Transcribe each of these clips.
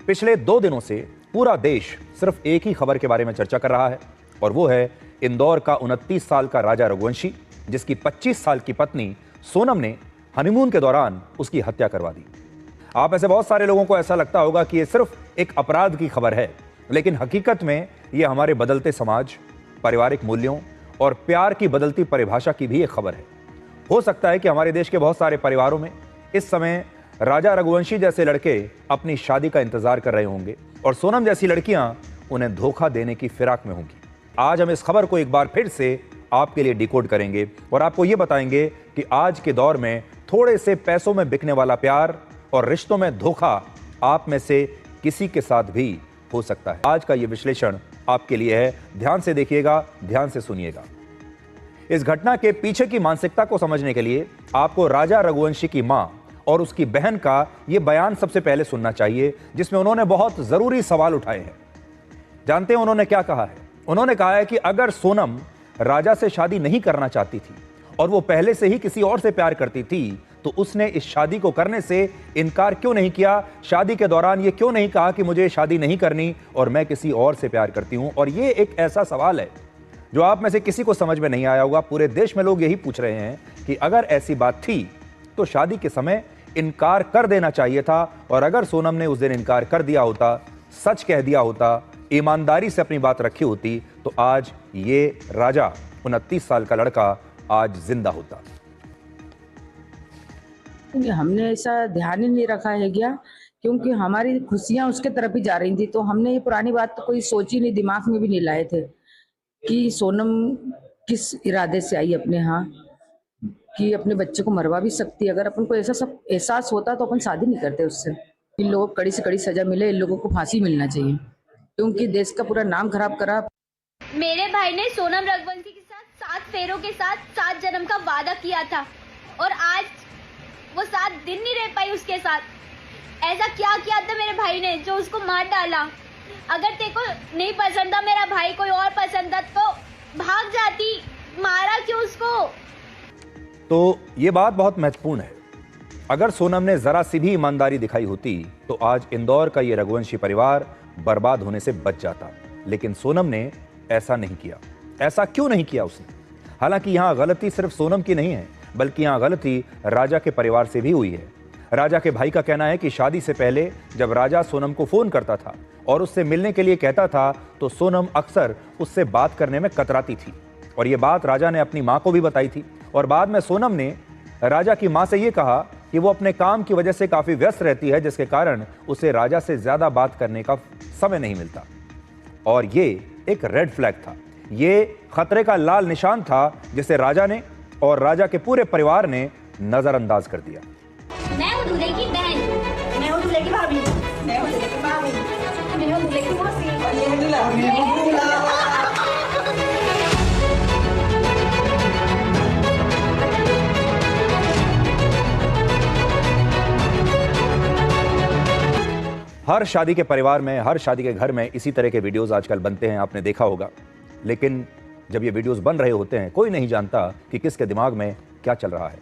पिछले 2 दिनों से पूरा देश सिर्फ एक ही खबर के बारे में चर्चा कर रहा है और वो है इंदौर का 29 साल का राजा रघुवंशी, जिसकी 25 साल की पत्नी सोनम ने हनीमून के दौरान उसकी हत्या करवा दी। आप ऐसे बहुत सारे लोगों को ऐसा लगता होगा कि ये सिर्फ एक अपराध की खबर है, लेकिन हकीकत में ये हमारे बदलते समाज, पारिवारिक मूल्यों और प्यार की बदलती परिभाषा की भी एक खबर है। हो सकता है कि हमारे देश के बहुत सारे परिवारों में इस समय राजा रघुवंशी जैसे लड़के अपनी शादी का इंतजार कर रहे होंगे और सोनम जैसी लड़कियां उन्हें धोखा देने की फिराक में होंगी। आज हम इस खबर को एक बार फिर से आपके लिए डिकोड करेंगे और आपको ये बताएंगे कि आज के दौर में थोड़े से पैसों में बिकने वाला प्यार और रिश्तों में धोखा आप में से किसी के साथ भी हो सकता है। आज का ये विश्लेषण आपके लिए है, ध्यान से देखिएगा, ध्यान से सुनिएगा। इस घटना के पीछे की मानसिकता को समझने के लिए आपको राजा रघुवंशी की मां और उसकी बहन का यह बयान सबसे पहले सुनना चाहिए, जिसमें उन्होंने बहुत जरूरी सवाल उठाए हैं। जानते हैं उन्होंने क्या कहा है? उन्होंने कहा है कि अगर सोनम राजा से शादी नहीं करना चाहती थी और वो पहले से ही किसी और से प्यार करती थी तो उसने इस शादी को करने से इनकार क्यों नहीं किया? शादी के दौरान ये क्यों नहीं कहा कि मुझे शादी नहीं करनी और मैं किसी और से प्यार करती हूं? और ये एक ऐसा सवाल है जो आप में से किसी को समझ में नहीं आया होगा। पूरे देश में लोग यही पूछ रहे हैं कि अगर ऐसी बात थी तो शादी के समय इनकार कर देना चाहिए था, और अगर सोनम ने उस दिन इनकार कर दिया होता, सच कह दिया होता, ईमानदारी से अपनी बात रखी होती, तो आज ये राजा 29 साल का लड़का आज जिंदा होता। हमने ऐसा ध्यान ही नहीं रखा है क्या, क्योंकि हमारी खुशियां उसके तरफ ही जा रही थी, तो हमने ये पुरानी बात तो कोई सोची नहीं, दिमाग में भी नहीं लाए थे कि सोनम किस इरादे से आई अपने यहाँ कि अपने बच्चे को मरवा भी सकती है। अगर अपन को ऐसा सब एहसास होता तो अपन शादी नहीं करते उससे। इन लोगों को कड़ी से कड़ी सजा मिले, इन लोगों को फांसी मिलना चाहिए, क्योंकि देश का पूरा नाम खराब करा। मेरे भाई ने सोनम रघुवंशी के साथ 7 फेरों के साथ 7 जन्म का वादा किया था और आज वो 7 दिन नहीं रह पाई उसके साथ। ऐसा क्या किया था मेरे भाई ने जो उसको मार डाला? अगर तेरे को नहीं पसंद था मेरा भाई, कोई और पसंद था तो भाग जाती, मारा क्यों उसको? तो ये बात बहुत महत्वपूर्ण है। अगर सोनम ने जरा सी भी ईमानदारी दिखाई होती तो आज इंदौर का ये रघुवंशी परिवार बर्बाद होने से बच जाता, लेकिन सोनम ने ऐसा नहीं किया। ऐसा क्यों नहीं किया उसने? हालांकि यहां गलती सिर्फ सोनम की नहीं है, बल्कि यहां गलती राजा के परिवार से भी हुई है। राजा के भाई का कहना है कि शादी से पहले जब राजा सोनम को फोन करता था और उससे मिलने के लिए कहता था तो सोनम अक्सर उससे बात करने में कतराती थी, और यह बात राजा ने अपनी मां को भी बताई थी। और बाद में सोनम ने राजा की मां से यह कहा कि वो अपने काम की वजह से काफी व्यस्त रहती है, जिसके कारण उसे राजा से ज्यादा बात करने का समय नहीं मिलता। और ये एक रेड फ्लैग था, ये खतरे का लाल निशान था, जिसे राजा ने और राजा के पूरे परिवार ने नजरअंदाज कर दिया। मैं हूँ दूल्हे की बहन, मैं हूँ दूल्हे की भाभी, मैं हूँ दूल्हे की भाभी, मैं हूँ दूल्हे की मौसी और ये है दूल्हा, मैं हूँ दूल्हा। हर शादी के परिवार में, हर शादी के घर में इसी तरह के वीडियोस आजकल बनते हैं, आपने देखा होगा। लेकिन जब ये वीडियोस बन रहे होते हैं, कोई नहीं जानता कि किसके दिमाग में क्या चल रहा है।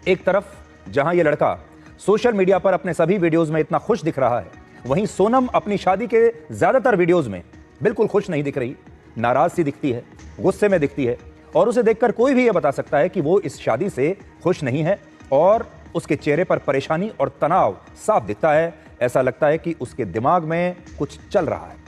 एक तरफ जहां ये लड़का सोशल मीडिया पर अपने सभी वीडियोस में इतना खुश दिख रहा है, वहीं सोनम अपनी शादी के ज्यादातर वीडियोस में बिल्कुल खुश नहीं दिख रही, नाराज सी दिखती है, गुस्से में दिखती है, और उसे देखकर कोई भी यह बता सकता है कि वो इस शादी से खुश नहीं है, और उसके चेहरे पर परेशानी और तनाव साफ दिखता है। ऐसा लगता है कि उसके दिमाग में कुछ चल रहा है।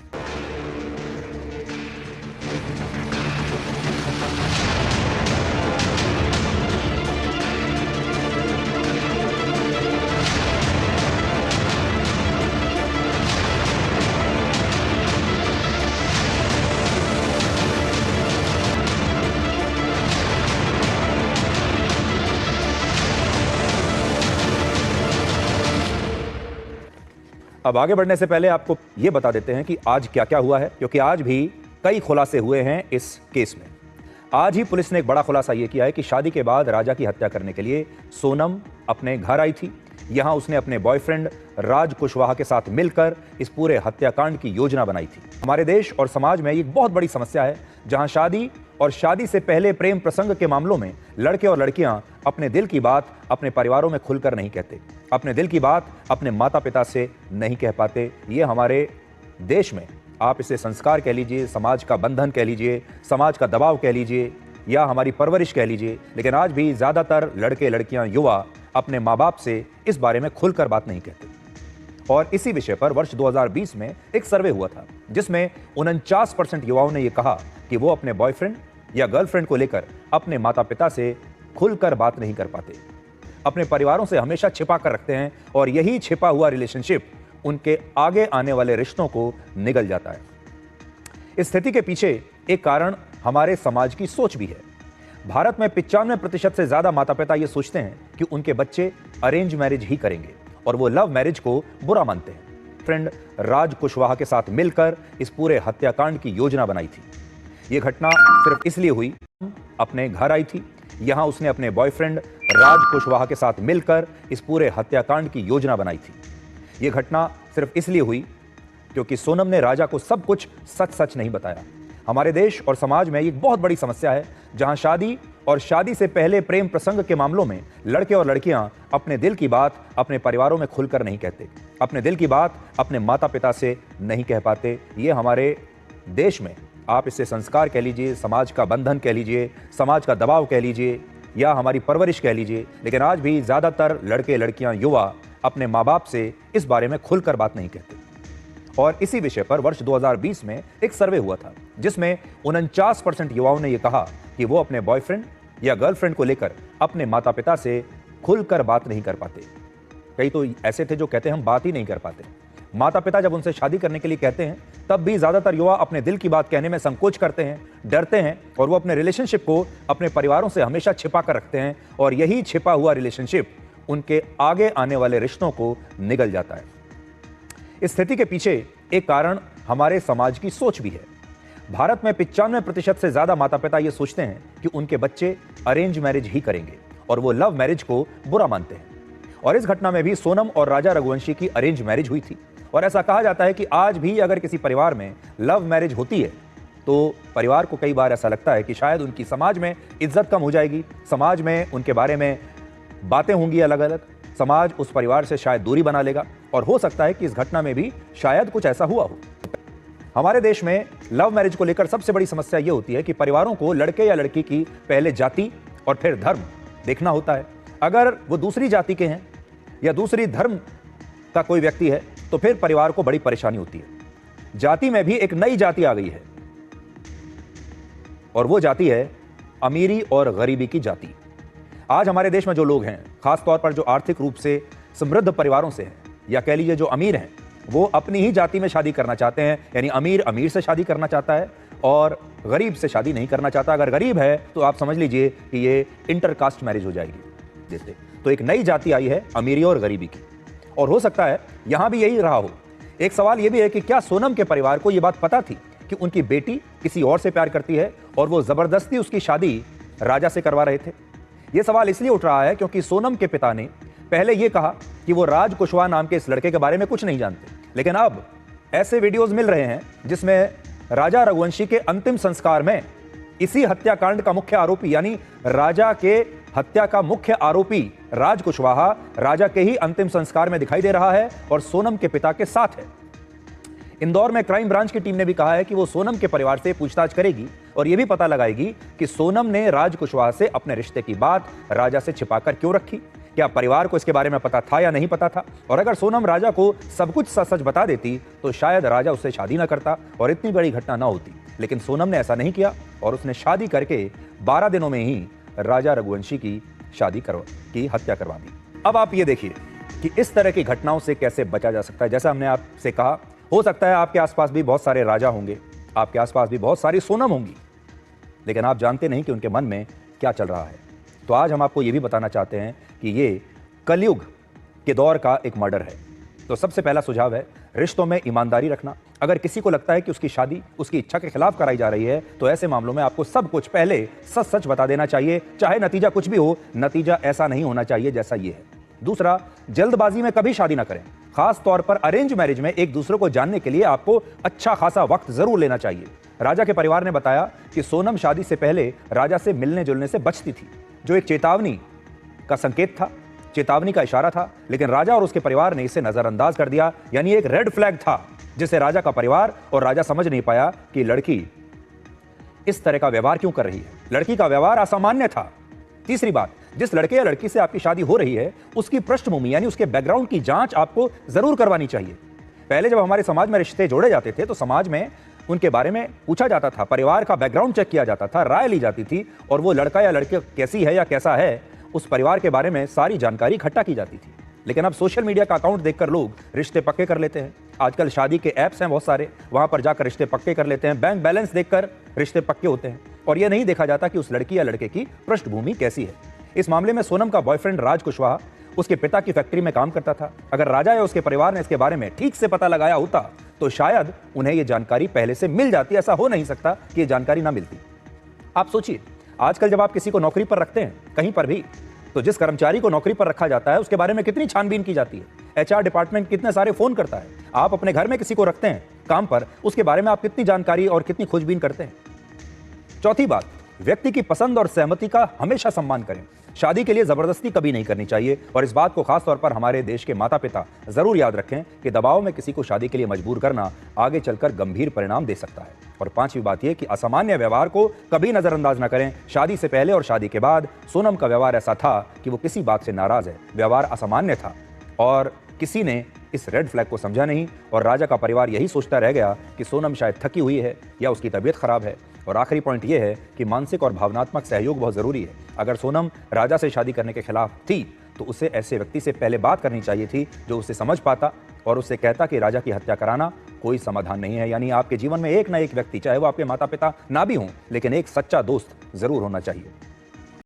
अब आगे बढ़ने से पहले आपको यह बता देते हैं कि आज क्या क्या हुआ है, क्योंकि आज भी कई खुलासे हुए हैं इस केस में। आज ही पुलिस ने एक बड़ा खुलासा यह किया है कि शादी के बाद राजा की हत्या करने के लिए सोनम अपने घर आई थी। यहां उसने अपने बॉयफ्रेंड राज कुशवाहा के साथ मिलकर इस पूरे हत्याकांड की योजना बनाई थी। हमारे देश और समाज में एक बहुत बड़ी समस्या है, जहां शादी और शादी से पहले प्रेम प्रसंग के मामलों में लड़के और लड़कियां अपने दिल की बात अपने परिवारों में खुलकर नहीं कहते, अपने दिल की बात अपने माता पिता से नहीं कह पाते। ये हमारे देश में, आप इसे संस्कार कह लीजिए, समाज का बंधन कह लीजिए, समाज का दबाव कह लीजिए, या हमारी परवरिश कह लीजिए, लेकिन आज भी ज्यादातर लड़के लड़कियां युवा अपने माँ बाप से इस बारे में खुलकर बात नहीं कहते। और इसी विषय पर वर्ष 2020 में एक सर्वे हुआ था जिसमें 49% युवाओं ने यह कहा कि वो अपने बॉयफ्रेंड या गर्लफ्रेंड को लेकर अपने माता पिता से खुलकर बात नहीं कर पाते, अपने परिवारों से हमेशा छिपा कर रखते हैं और यही छिपा हुआ रिलेशनशिप उनके आगे आने वाले रिश्तों को निगल जाता है। इस स्थिति के पीछे एक कारण हमारे समाज की सोच भी है। भारत में 95% से ज्यादा माता पिता ये सोचते हैं कि उनके बच्चे अरेंज मैरिज ही करेंगे और वो लव मैरिज को बुरा मानते हैं। फ्रेंड राज कुशवाहा के साथ मिलकर इस पूरे हत्याकांड की योजना बनाई थी। ये घटना सिर्फ इसलिए हुई, अपने घर आई थी, यहां उसने अपने बॉयफ्रेंड राज कुशवाहा के साथ मिलकर इस पूरे हत्याकांड की योजना बनाई थी। ये घटना सिर्फ इसलिए हुई क्योंकि सोनम ने राजा को सब कुछ सच सच नहीं बताया। हमारे देश और समाज में एक बहुत बड़ी समस्या है जहां शादी और शादी से पहले प्रेम प्रसंग के मामलों में लड़के और लड़कियां अपने दिल की बात अपने परिवारों में खुलकर नहीं कहते, अपने दिल की बात अपने माता पिता से नहीं कह पाते। ये हमारे देश में, आप इसे संस्कार कह लीजिए, समाज का बंधन कह लीजिए, समाज का दबाव कह लीजिए, या हमारी परवरिश कह लीजिए, लेकिन आज भी ज्यादातर लड़के लड़कियां युवा अपने माँ बाप से इस बारे में खुलकर बात नहीं कहते। और इसी विषय पर वर्ष 2020 में एक सर्वे हुआ था जिसमें 49% युवाओं ने यह कहा कि वो अपने बॉयफ्रेंड या गर्लफ्रेंड को लेकर अपने माता पिता से खुलकर बात नहीं कर पाते। कई तो ऐसे थे जो कहते हैं हम बात ही नहीं कर पाते। माता पिता जब उनसे शादी करने के लिए कहते हैं तब भी ज्यादातर युवा अपने दिल की बात कहने में संकोच करते हैं, डरते हैं और वो अपने रिलेशनशिप को अपने परिवारों से हमेशा छिपा कर रखते हैं और यही छिपा हुआ रिलेशनशिप उनके आगे आने वाले रिश्तों को निगल जाता है। इस स्थिति के पीछे एक कारण हमारे समाज की सोच भी है। भारत में 95% से ज्यादा माता पिता ये सोचते हैं कि उनके बच्चे अरेंज मैरिज ही करेंगे और वो लव मैरिज को बुरा मानते हैं। और इस घटना में भी सोनम और राजा रघुवंशी की अरेंज मैरिज हुई थी और ऐसा कहा जाता है कि आज भी अगर किसी परिवार में लव मैरिज होती है तो परिवार को कई बार ऐसा लगता है कि शायद उनकी समाज में इज्जत कम हो जाएगी, समाज में उनके बारे में बातें होंगी अलग अलग, समाज उस परिवार से शायद दूरी बना लेगा और हो सकता है कि इस घटना में भी शायद कुछ ऐसा हुआ हो। हमारे देश में लव मैरिज को लेकर सबसे बड़ी समस्या यह होती है कि परिवारों को लड़के या लड़की की पहले जाति और फिर धर्म देखना होता है। अगर वो दूसरी जाति के हैं या दूसरी धर्म का कोई व्यक्ति है तो फिर परिवार को बड़ी परेशानी होती है। जाति में भी एक नई जाति आ गई है और वो जाति है अमीरी और गरीबी की जाति। आज हमारे देश में जो लोग हैं, खासतौर पर जो आर्थिक रूप से समृद्ध परिवारों से हैं या कह लीजिए जो अमीर हैं, वो अपनी ही जाति में शादी करना चाहते हैं। यानी अमीर अमीर से शादी करना चाहता है और गरीब से शादी नहीं करना चाहता। अगर गरीब है तो आप समझ लीजिए कि ये इंटरकास्ट मैरिज हो जाएगी। जैसे तो एक नई जाति आई है अमीरी और गरीबी की, और हो सकता है यहां भी यही रहा हो। एक सवाल यह भी है कि क्या सोनम के परिवार को यह बात पता थी कि उनकी बेटी किसी और से प्यार करती है और वो जबरदस्ती उसकी शादी राजा से करवा रहे थे? यह सवाल इसलिए उठ रहा है क्योंकि सोनम के पिता ने पहले यह कहा कि वो राज कुशवाहा नाम के इस लड़के के बारे में कुछ नहीं जानते, लेकिन अब ऐसे वीडियोस मिल रहे हैं जिसमें राजा रघुवंशी के अंतिम संस्कार में इसी हत्याकांड का मुख्य आरोपी यानी राजा के हत्या का मुख्य आरोपी राज कुशवाहा राजा के ही अंतिम संस्कार में दिखाई दे रहा है और सोनम के पिता के साथ है। इंदौर में क्राइम ब्रांच की टीम ने भी कहा है कि वो सोनम के परिवार से पूछताछ करेगी और यह भी पता लगाएगी कि सोनम ने राज कुशवाहा से अपने रिश्ते की बात राजा से छिपाकर क्यों रखी। क्या परिवार को इसके बारे में पता था या नहीं पता था? और अगर सोनम राजा को सब कुछ सच सच बता देती तो शायद राजा उससे शादी ना करता और इतनी बड़ी घटना ना होती। लेकिन सोनम ने ऐसा नहीं किया और उसने शादी करके 12 दिनों में ही राजा रघुवंशी की हत्या करवा दी। अब आप ये देखिए कि इस तरह की घटनाओं से कैसे बचा जा सकता है। जैसा हमने आपसे कहा, हो सकता है आपके आसपास भी बहुत सारे राजा होंगे, आपके आसपास भी बहुत सारी सोनम होंगी, लेकिन आप जानते नहीं कि उनके मन में क्या चल रहा है। तो आज हम आपको यह भी बताना चाहते हैं कि ये कलयुग के दौर का एक मर्डर है। तो सबसे पहला सुझाव है रिश्तों में ईमानदारी रखना। अगर किसी को लगता है कि उसकी शादी उसकी इच्छा के खिलाफ कराई जा रही है तो ऐसे मामलों में आपको सब कुछ पहले सच सच बता देना चाहिए, चाहे नतीजा कुछ भी हो। नतीजा ऐसा नहीं होना चाहिए जैसा ये है। दूसरा, जल्दबाजी में कभी शादी ना करें, खास तौर पर अरेंज मैरिज में एक दूसरे को जानने के लिए आपको अच्छा खासा वक्त जरूर लेना चाहिए। राजा के परिवार ने बताया कि सोनम शादी से पहले राजा से मिलने जुलने से बचती थी, जो एक चेतावनी का संकेत था, चेतावनी का इशारा था, लेकिन राजा और उसके परिवार ने इसे नजरअंदाज कर दिया, यानी एक रेड फ्लैग था जिसे राजा का परिवार और राजा समझ नहीं पाया कि लड़की इस तरह का व्यवहार क्यों कर रही है। लड़की का व्यवहार असामान्य था। तीसरी बात, जिस लड़के या लड़की से आपकी शादी हो रही है उसकी पृष्ठभूमि यानी उसके बैकग्राउंड की जांच आपको जरूर करवानी चाहिए। पहले जब हमारे समाज में रिश्ते जोड़े जाते थे तो समाज में उनके बारे में पूछा जाता था, परिवार का बैकग्राउंड चेक किया जाता था, राय ली जाती थी और वो लड़का या लड़की कैसी है या कैसा है उस परिवार के बारे में सारी जानकारी इकट्ठा की जाती थी। लेकिन अब सोशल मीडिया का अकाउंट देखकर लोग रिश्ते पक्के कर लेते हैं। आजकल शादी के ऐप्स हैं बहुत सारे, वहां पर जाकर रिश्ते पक्के कर लेते हैं। बैंक बैलेंस देखकर रिश्ते पक्के होते हैं और यह नहीं देखा जाता कि उस लड़की या लड़के की पृष्ठभूमि कैसी है। इस मामले में सोनम का बॉयफ्रेंड राज कुशवाहा उसके पिता की फैक्ट्री में काम करता था। अगर राजा या उसके परिवार ने इसके बारे में ठीक से पता लगाया होता तो शायद उन्हें यह जानकारी पहले से मिल जाती। ऐसा हो नहीं सकता कि यह जानकारी ना मिलती। आप सोचिए, आजकल जब आप किसी को नौकरी पर रखते हैं कहीं पर भी, तो जिस कर्मचारी को नौकरी पर रखा जाता है उसके बारे में कितनी छानबीन की जाती है। एचआर डिपार्टमेंट कितने सारे फोन करता है। आप अपने घर में किसी को रखते हैं काम पर, उसके बारे में आप कितनी जानकारी और कितनी खोजबीन करते हैं। चौथी बात, व्यक्ति की पसंद और सहमति का हमेशा सम्मान करें। शादी के लिए जबरदस्ती कभी नहीं करनी चाहिए और इस बात को खास तौर पर हमारे देश के माता पिता जरूर याद रखें कि दबाव में किसी को शादी के लिए मजबूर करना आगे चलकर गंभीर परिणाम दे सकता है। और पांचवी बात यह कि असामान्य व्यवहार को कभी नजरअंदाज न करें। शादी से पहले और शादी के बाद सोनम का व्यवहार ऐसा था कि वो किसी बात से नाराज है। व्यवहार असामान्य था और किसी ने इस रेड फ्लैग को समझा नहीं और राजा का परिवार यही सोचता रह गया कि सोनम शायद थकी हुई है या उसकी तबीयत खराब है। और आखिरी पॉइंट यह है कि मानसिक और भावनात्मक सहयोग बहुत जरूरी है। अगर सोनम राजा से शादी करने के खिलाफ थी तो उसे ऐसे व्यक्ति से पहले बात करनी चाहिए थी जो उसे समझ पाता और उससे कहता कि राजा की हत्या कराना कोई समाधान नहीं है। यानी आपके जीवन में एक ना एक व्यक्ति, चाहे वो आपके माता पिता ना भी हों, लेकिन एक सच्चा दोस्त जरूर होना चाहिए।